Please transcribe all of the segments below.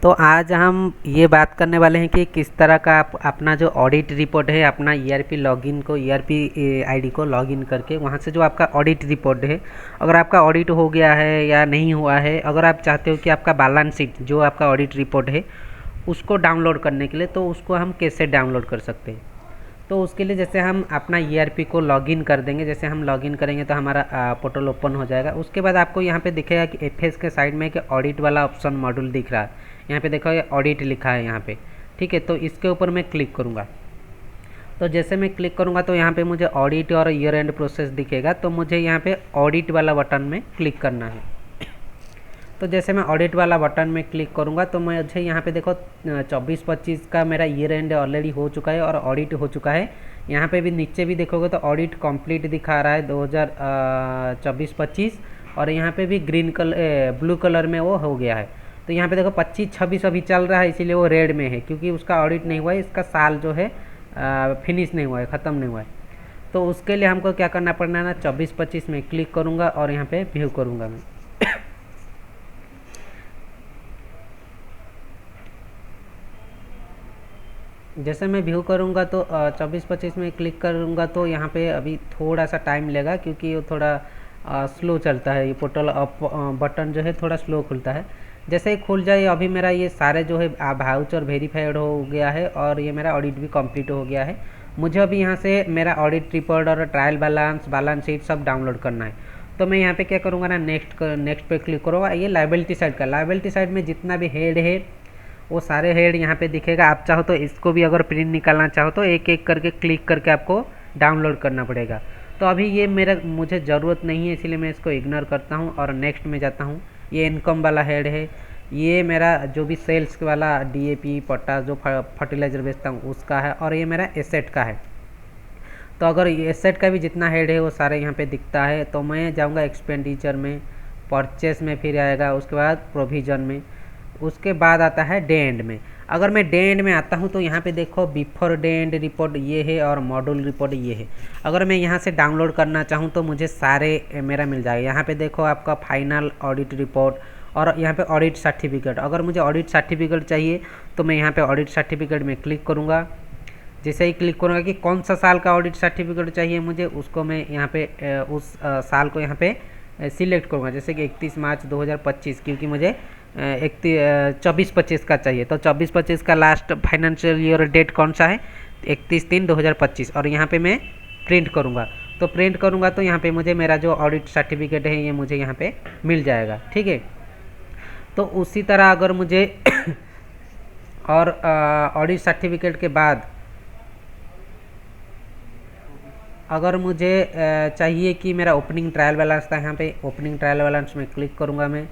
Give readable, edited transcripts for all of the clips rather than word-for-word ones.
तो आज हम ये बात करने वाले हैं कि किस तरह का आप अपना जो ऑडिट रिपोर्ट है अपना ईआरपी लॉगिन को ईआरपी आईडी को लॉगिन करके वहाँ से जो आपका ऑडिट रिपोर्ट है, अगर आपका ऑडिट हो गया है या नहीं हुआ है, अगर आप चाहते हो कि आपका बैलेंस शीट जो आपका ऑडिट रिपोर्ट है उसको डाउनलोड करने के लिए, तो उसको हम कैसे डाउनलोड कर सकते हैं। तो उसके लिए जैसे हम अपना ईआरपी को लॉगिन कर देंगे, जैसे हम लॉगिन करेंगे तो हमारा पोर्टल ओपन हो जाएगा। उसके बाद आपको यहाँ पे दिखेगा कि एफएस के साइड में एक ऑडिट वाला ऑप्शन मॉड्यूल दिख रहा है, यहाँ पे देखो ये ऑडिट लिखा है यहाँ पे, ठीक है। तो इसके ऊपर मैं क्लिक करूँगा। तो जैसे मैं क्लिक करूँगा तो यहाँ पे मुझे ऑडिट और ईयर एंड प्रोसेस दिखेगा, तो मुझे यहाँ पे ऑडिट वाला बटन में क्लिक करना है। तो जैसे मैं ऑडिट वाला बटन में क्लिक करूँगा तो मुझे यहाँ पे देखो 24-25 का मेरा ईयर एंड ऑलरेडी हो चुका है और ऑडिट हो चुका है। यहाँ पे भी नीचे भी देखोगे तो ऑडिट कंप्लीट दिखा रहा है 2024-25, और यहाँ पे भी ग्रीन कलर ब्लू कलर में वो हो गया है। तो यहाँ पे देखो 25-26 अभी चल रहा है, इसीलिए वो रेड में है, क्योंकि उसका ऑडिट नहीं हुआ है, इसका साल जो है फिनिश नहीं हुआ है, ख़त्म नहीं हुआ है। तो उसके लिए हमको क्या करना पड़ना है ना, 24-25 में क्लिक करूँगा और यहाँ पे व्यू करूँगा मैं। जैसे मैं व्यू करूँगा तो 24-25 में क्लिक करूँगा तो यहाँ पे अभी थोड़ा सा टाइम लेगा, क्योंकि वो थोड़ा स्लो चलता है, ये पोर्टल अप बटन जो है थोड़ा स्लो खुलता है। जैसे ही खुल जाए अभी मेरा ये सारे जो है वाउचर वेरीफाइड हो गया है और ये मेरा ऑडिट भी कंप्लीट हो गया है। मुझे अभी यहाँ से मेरा ऑडिट रिपोर्ट और ट्रायल बैलेंस शीट सब डाउनलोड करना है। तो मैं यहाँ पे क्या करूँगा ना, नेक्स्ट पे क्लिक करूँगा। ये लायबिलिटी साइड का, लायबिलिटी साइड में जितना भी हेड है वो सारे हेड यहाँ पे दिखेगा। आप चाहो तो इसको भी अगर प्रिंट निकालना चाहो तो एक एक करके क्लिक करके आपको डाउनलोड करना पड़ेगा। तो अभी ये मुझे ज़रूरत नहीं है, इसीलिए मैं इसको इग्नोर करता हूँ और नेक्स्ट में जाता हूँ। ये इनकम वाला हेड है, ये मेरा जो भी सेल्स वाला डीएपी पोटाश जो फर्टिलाइज़र बेचता हूँ उसका है, और ये मेरा एसेट का है। तो अगर एसेट का भी जितना हेड है वो सारे यहाँ पे दिखता है। तो मैं जाऊँगा एक्सपेंडिचर में, परचेस में फिर आएगा, उसके बाद प्रोविज़न में, उसके बाद आता है डे एंड में। अगर मैं डे एंड में आता हूँ तो यहाँ पे देखो बिफोर डे एंड रिपोर्ट ये है और मॉड्यूल रिपोर्ट ये है। अगर मैं यहाँ से डाउनलोड करना चाहूँ तो मुझे सारे मेरा मिल जाएगा। यहाँ पे देखो आपका फाइनल ऑडिट रिपोर्ट और यहाँ पे ऑडिट सर्टिफिकेट। अगर मुझे ऑडिट सर्टिफिकेट चाहिए तो मैं यहाँ पे ऑडिट सर्टिफिकेट में क्लिक करूँगा। जैसे ही क्लिक करूँगा कि कौन सा साल का ऑडिट सर्टिफिकेट चाहिए मुझे, उसको मैं यहाँ पे उस साल को यहाँ पे सिलेक्ट करूँगा। जैसे कि 31 मार्च 2025, क्योंकि मुझे 24-25 का चाहिए। तो 24-25 का लास्ट फाइनेंशियल ईयर डेट कौन सा है, 31/3/2025, और यहाँ पे मैं प्रिंट करूँगा। तो प्रिंट करूँगा तो यहाँ पे मुझे मेरा जो ऑडिट सर्टिफिकेट है ये मुझे यहाँ पे मिल जाएगा, ठीक है। तो उसी तरह अगर मुझे और ऑडिट सर्टिफिकेट के बाद अगर मुझे चाहिए कि मेरा ओपनिंग ट्रायल बैलेंस था, यहाँ पे ओपनिंग ट्रायल बैलेंस में क्लिक करूँगा मैं,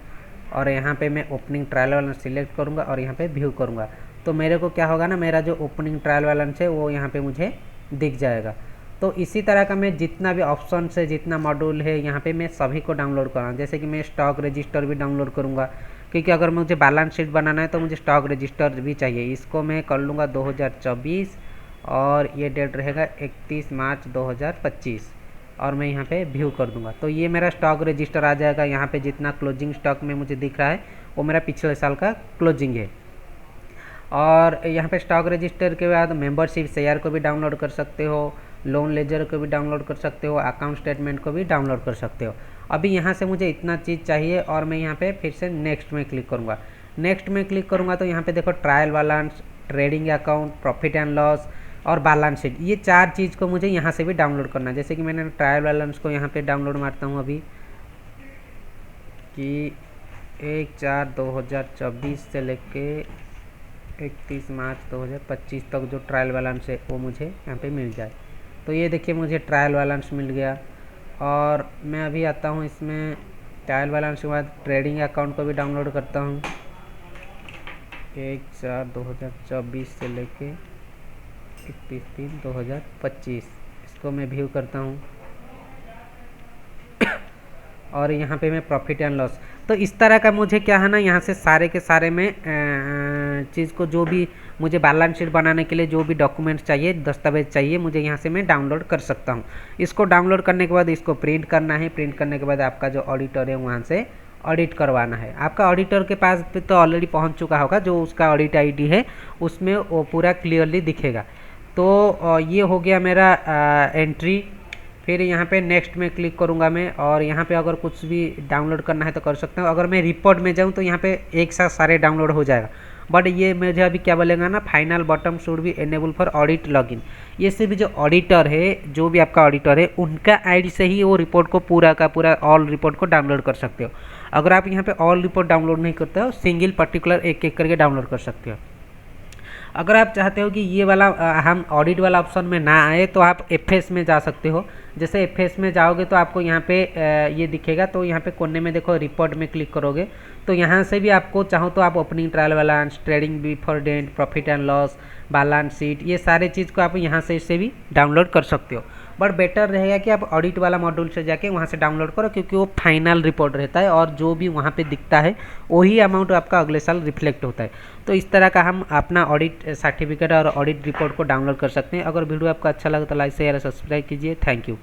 और यहाँ पे मैं ओपनिंग ट्रायल बैलेंस सिलेक्ट करूँगा और यहाँ पे व्यू करूँगा। तो मेरे को क्या होगा ना, मेरा जो ओपनिंग ट्रायल बैलेंस है वो यहाँ पे मुझे दिख जाएगा। तो इसी तरह का मैं जितना भी ऑप्शन है, जितना मॉड्यूल है, यहाँ पे मैं सभी को डाउनलोड कराऊँ। जैसे कि मैं स्टॉक रजिस्टर भी डाउनलोड करूँगा, क्योंकि अगर मुझे बैलेंस शीट बनाना है तो मुझे स्टॉक रजिस्टर भी चाहिए। इसको मैं कर लूँगा 2024 और ये डेट रहेगा 31 मार्च 2025, और मैं यहाँ पे व्यू कर दूंगा। तो ये मेरा स्टॉक रजिस्टर आ जाएगा। यहाँ पे जितना क्लोजिंग स्टॉक में मुझे दिख रहा है वो मेरा पिछले साल का क्लोजिंग है। और यहाँ पे स्टॉक रजिस्टर के बाद मेंबरशिप शेयर को भी डाउनलोड कर सकते हो, लोन लेजर को भी डाउनलोड कर सकते हो, अकाउंट स्टेटमेंट को भी डाउनलोड कर सकते हो। अभी यहाँ से मुझे इतना चीज़ चाहिए और मैं यहाँ पे फिर से नेक्स्ट में क्लिक करूँगा। नेक्स्ट में क्लिक करूँगा तो यहाँ पे देखो trial balance, trading account, profit and loss और बैलेंस शीट, ये 4 चीज़ को मुझे यहाँ से भी डाउनलोड करना है। जैसे कि मैंने ट्रायल बैलेंस को यहाँ पे डाउनलोड मारता हूँ अभी कि 1/4/2024 से लेके 31 मार्च 2025 तक जो ट्रायल बैलेंस है वो मुझे यहाँ पे मिल जाए। तो ये देखिए मुझे ट्रायल बैलेंस मिल गया। और मैं अभी आता हूँ इसमें ट्रायल बैलेंस के बाद ट्रेडिंग अकाउंट को भी डाउनलोड करता हूँ 1/4/2024 से लेके 31/3/2025, इसको मैं व्यू करता हूँ। और यहाँ पे मैं प्रॉफिट एंड लॉस, तो इस तरह का मुझे क्या है ना, यहाँ से सारे के सारे में चीज़ को जो भी मुझे बैलेंस शीट बनाने के लिए जो भी डॉक्यूमेंट्स चाहिए, दस्तावेज चाहिए, मुझे यहाँ से मैं डाउनलोड कर सकता हूँ। इसको डाउनलोड करने के बाद इसको प्रिंट करना है। प्रिंट करने के बाद आपका जो ऑडिटर है वहाँ से ऑडिट करवाना है। आपका ऑडिटर के पास पे तो ऑलरेडी पहुंच चुका होगा, जो उसका ऑडिट आईडी है उसमें वो पूरा क्लियरली दिखेगा। तो ये हो गया मेरा एंट्री। फिर यहाँ पे नेक्स्ट में क्लिक करूँगा मैं, और यहाँ पे अगर कुछ भी डाउनलोड करना है तो कर सकते हो। अगर मैं रिपोर्ट में जाऊँ तो यहाँ पे एक साथ सारे डाउनलोड हो जाएगा, बट ये मुझे अभी क्या बोलेगा ना, final bottom should be enable for audit login. ये सिर्फ जो ऑडिटर है, जो भी आपका ऑडिटर है, उनका आईडी से ही वो रिपोर्ट को पूरा का पूरा ऑल रिपोर्ट को डाउनलोड कर सकते हो। अगर आप यहाँ पे ऑल रिपोर्ट डाउनलोड नहीं करते हो, सिंगल पर्टिकुलर एक एक करके डाउनलोड कर सकते हो। अगर आप चाहते हो कि ये वाला हम ऑडिट वाला ऑप्शन में ना आए, तो आप एफएस में जा सकते हो। जैसे एफएस में जाओगे तो आपको यहाँ पे ये दिखेगा, तो यहाँ पे कोने में देखो रिपोर्ट में क्लिक करोगे तो यहाँ से भी आपको चाहो तो आप opening trial balance, trading before date, profit and loss, balance sheet, ये सारे चीज़ को आप यहाँ से इससे भी डाउनलोड कर सकते हो। बट बेटर रहेगा कि आप ऑडिट वाला मॉड्यूल से जाके वहाँ से डाउनलोड करो, क्योंकि वो फाइनल रिपोर्ट रहता है और जो भी वहाँ पे दिखता है वही अमाउंट आपका अगले साल रिफ्लेक्ट होता है। तो इस तरह का हम अपना ऑडिट सर्टिफिकेट और ऑडिट रिपोर्ट को डाउनलोड कर सकते हैं। अगर वीडियो आपको अच्छा लगे तो लाइक शेयर और सब्सक्राइब कीजिए। Thank you.